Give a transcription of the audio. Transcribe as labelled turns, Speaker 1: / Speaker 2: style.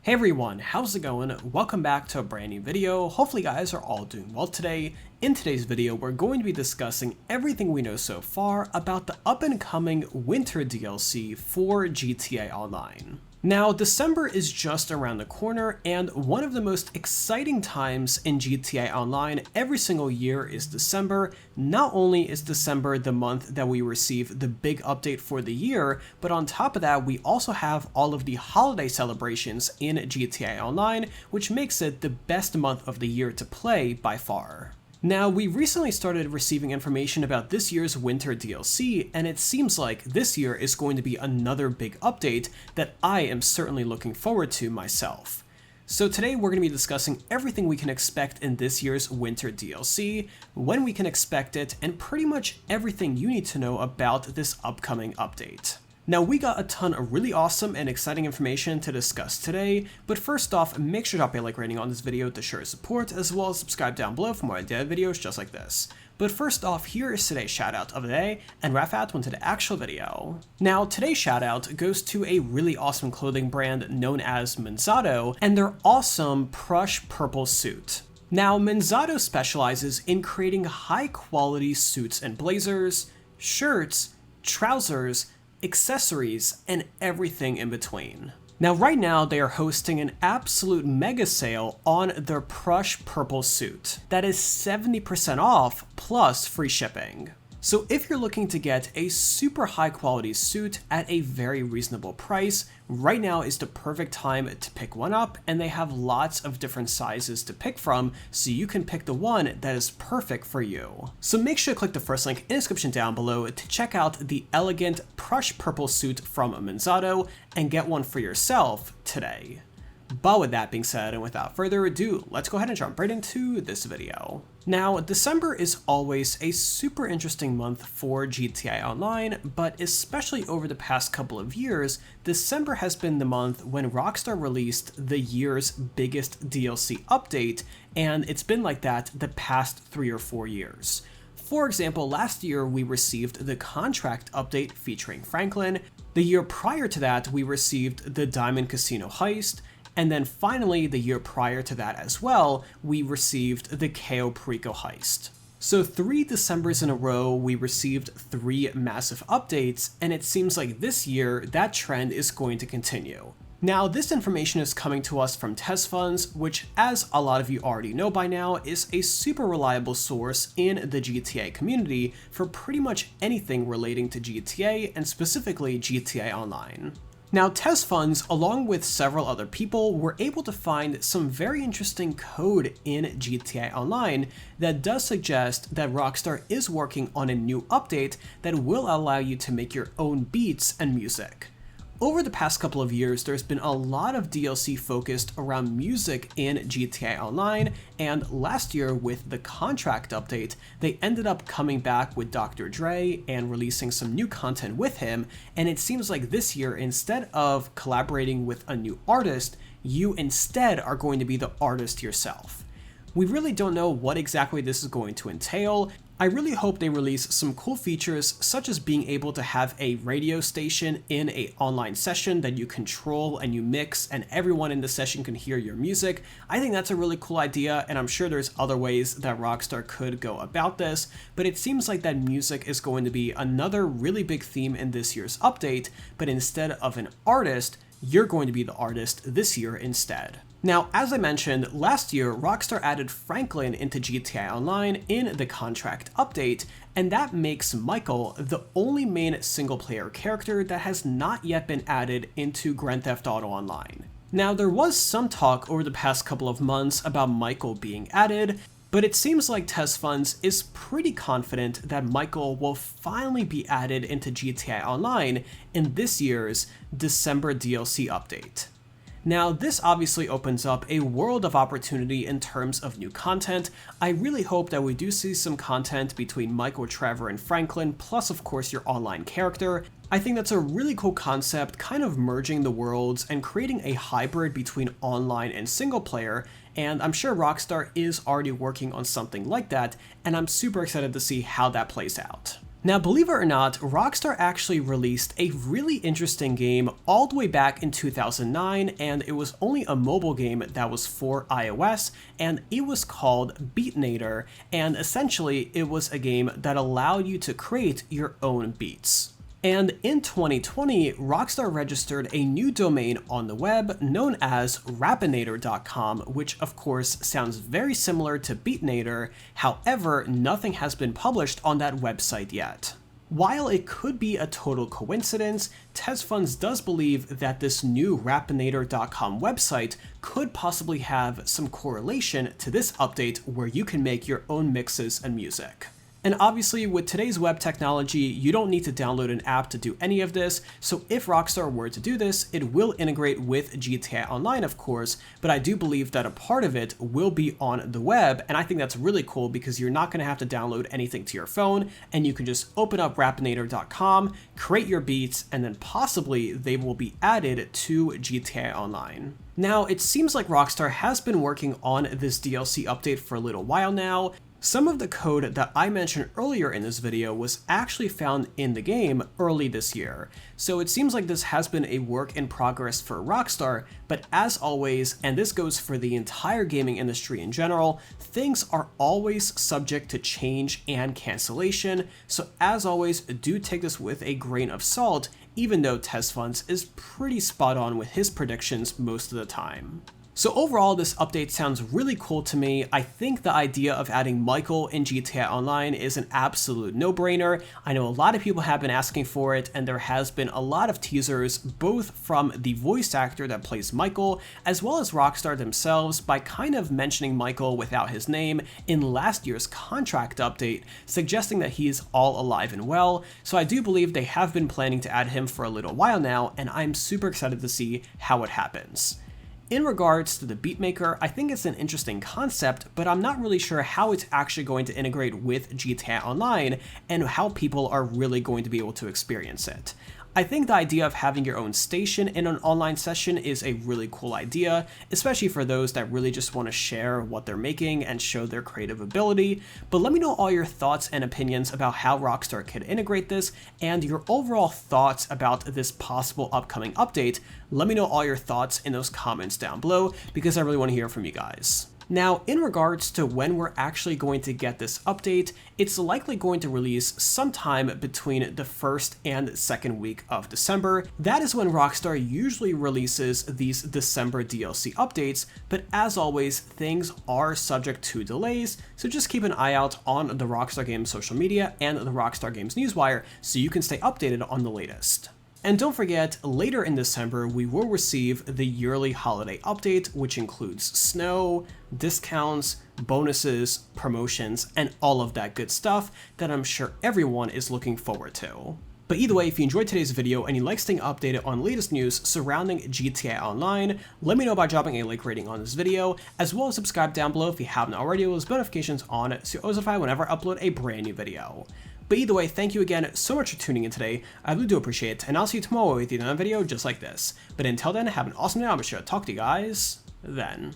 Speaker 1: Hey everyone, how's it going? Welcome back to a brand new video. Hopefully you guys are all doing well today. In today's video, we're going to be discussing everything we know so far about the up and coming winter DLC for GTA Online. Now, December is just around the corner, and one of the most exciting times in GTA Online every single year is December. Not only is December the month that we receive the big update for the year, but on top of that, we also have all of the holiday celebrations in GTA Online, which makes it the best month of the year to play by far. Now, we recently started receiving information about this year's winter DLC, and it seems like this year is going to be another big update that I am certainly looking forward to myself. So today we're going to be discussing everything we can expect in this year's winter DLC, when we can expect it, and pretty much everything you need to know about this upcoming update. Now, we got a ton of really awesome and exciting information to discuss today, but first off, make sure to drop a like rating on this video to show your support, as well as subscribe down below for more daily videos just like this. But first off, here is today's shoutout of the day, and wrap out into the actual video. Now, today's shoutout goes to a really awesome clothing brand known as Manzato, and their awesome plush purple suit. Now, Manzato specializes in creating high-quality suits and blazers, shirts, trousers, accessories, and everything in between. Now, right now, they are hosting an absolute mega sale on their plush purple suit. That is 70% off plus free shipping. So if you're looking to get a super high quality suit at a very reasonable price, right now is the perfect time to pick one up, and they have lots of different sizes to pick from, so you can pick the one that is perfect for you. So make sure to click the first link in the description down below to check out the elegant plush purple suit from Manzato and get one for yourself today. But with that being said, and without further ado, let's go ahead and jump right into this video. Now, December is always a super interesting month for GTA Online, but especially over the past couple of years, December has been the month when Rockstar released the year's biggest DLC update, and it's been like that the past 3 or 4 years. For example, last year we received the contract update featuring Franklin. The year prior to that, we received the Diamond Casino heist. And then finally, the year prior to that as well, we received the Cayo Perico heist. So 3 Decembers in a row, we received 3 massive updates, and it seems like this year, that trend is going to continue. Now, this information is coming to us from test funds, which, as a lot of you already know by now, is a super reliable source in the GTA community for pretty much anything relating to GTA, and specifically GTA Online. Now, test funds, along with several other people, were able to find some very interesting code in GTA Online that does suggest that Rockstar is working on a new update that will allow you to make your own beats and music. Over the past couple of years, there's been a lot of DLC focused around music in GTA Online, and last year with the contract update, they ended up coming back with Dr. Dre and releasing some new content with him, and it seems like this year, instead of collaborating with a new artist, you instead are going to be the artist yourself. We really don't know what exactly this is going to entail. I really hope they release some cool features, such as being able to have a radio station in an online session that you control and you mix, and everyone in the session can hear your music. I think that's a really cool idea, and I'm sure there's other ways that Rockstar could go about this, but it seems like that music is going to be another really big theme in this year's update, but instead of an artist, you're going to be the artist this year instead. Now, as I mentioned, last year, Rockstar added Franklin into GTA Online in the contract update, and that makes Michael the only main single-player character that has not yet been added into Grand Theft Auto Online. Now, there was some talk over the past couple of months about Michael being added, but it seems like Test Funds is pretty confident that Michael will finally be added into GTA Online in this year's December DLC update. Now, this obviously opens up a world of opportunity in terms of new content. I really hope that we do see some content between Michael, Trevor, and Franklin, plus of course your online character. I think that's a really cool concept, kind of merging the worlds and creating a hybrid between online and single player, and I'm sure Rockstar is already working on something like that, and I'm super excited to see how that plays out. Now, believe it or not, Rockstar actually released a really interesting game all the way back in 2009, and it was only a mobile game that was for iOS, and it was called Beatnator, and essentially it was a game that allowed you to create your own beats. And in 2020, Rockstar registered a new domain on the web known as Rappinator.com, which of course sounds very similar to Beatnator. However, nothing has been published on that website yet. While it could be a total coincidence, TezFunds does believe that this new Rappinator.com website could possibly have some correlation to this update where you can make your own mixes and music. And obviously, with today's web technology, you don't need to download an app to do any of this, so if Rockstar were to do this, it will integrate with GTA Online, of course, but I do believe that a part of it will be on the web, and I think that's really cool because you're not going to have to download anything to your phone, and you can just open up Rappinator.com, create your beats, and then possibly they will be added to GTA Online. Now, it seems like Rockstar has been working on this DLC update for a little while now. Some of the code that I mentioned earlier in this video was actually found in the game early this year, so it seems like this has been a work in progress for Rockstar, but as always, and this goes for the entire gaming industry in general, things are always subject to change and cancellation, so as always, do take this with a grain of salt, even though TezFunds is pretty spot on with his predictions most of the time. So overall, this update sounds really cool to me. I think the idea of adding Michael in GTA Online is an absolute no-brainer. I know a lot of people have been asking for it, and there has been a lot of teasers, both from the voice actor that plays Michael, as well as Rockstar themselves, by kind of mentioning Michael without his name in last year's contract update, suggesting that he is all alive and well. So I do believe they have been planning to add him for a little while now, and I'm super excited to see how it happens. In regards to the beatmaker, I think it's an interesting concept, but I'm not really sure how it's actually going to integrate with GTA Online and how people are really going to be able to experience it. I think the idea of having your own station in an online session is a really cool idea, especially for those that really just want to share what they're making and show their creative ability. But let me know all your thoughts and opinions about how Rockstar could integrate this and your overall thoughts about this possible upcoming update. Let me know all your thoughts in those comments down below because I really want to hear from you guys. Now, in regards to when we're actually going to get this update, it's likely going to release sometime between the 1st and 2nd week of December. That is when Rockstar usually releases these December DLC updates, but as always, things are subject to delays, so just keep an eye out on the Rockstar Games social media and the Rockstar Games newswire so you can stay updated on the latest. And don't forget, later in December, we will receive the yearly holiday update, which includes snow, discounts, bonuses, promotions, and all of that good stuff that I'm sure everyone is looking forward to. But either way, if you enjoyed today's video and you like staying updated on latest news surrounding GTA Online, let me know by dropping a like rating on this video, as well as subscribe down below if you haven't already with those notifications on so you're always notified whenever I upload a brand new video. But either way, thank you again so much for tuning in today. I really do appreciate it, and I'll see you tomorrow with another video just like this. But until then, have an awesome day. I'm sure to talk to you guys then.